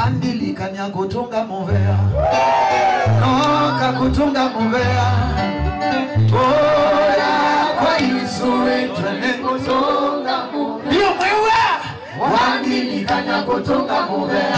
Wandili kanya kutunga muvea Noka kutunga muvea Toya kwa Yesu Twende kutunga muvea Iyo mwewe Wandili kanya kutunga muvea